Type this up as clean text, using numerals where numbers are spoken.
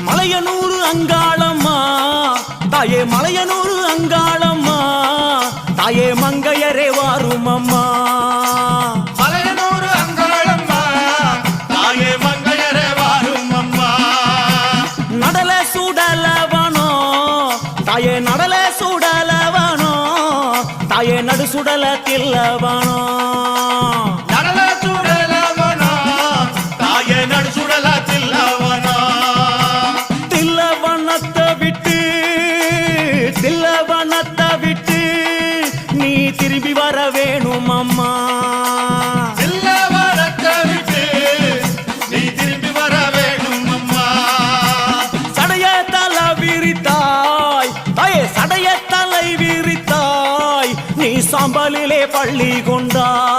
மலையனூர் அங்காளம்மா தாயே, மலையனூர் அங்காளம்மா தாயே, மங்கையரே வாரும் அம்மா. மலையனூர் அங்காளம்மா தாயே, மங்கையரே வாரும் அம்மா. நடல சுடலவனோ தாயே, நடல சுடலவனோ தாயே, நடு சுடல தில்லவனோ. நடல சுடலவனோ தாயே, நடு சுடல தில்லவனோ. தில்லவனத்தை விட்டு நீ திரும்பி வர வேணும் அம்மா. தில்லவனத்தை விட்டு நீ திரும்பி வர வேணும் அம்மா. சடைய தலை விரித்தாய் தாயே, சடைய தலை விரித்தாய் நீ சாம்பலிலே பள்ளி கொண்டாய்.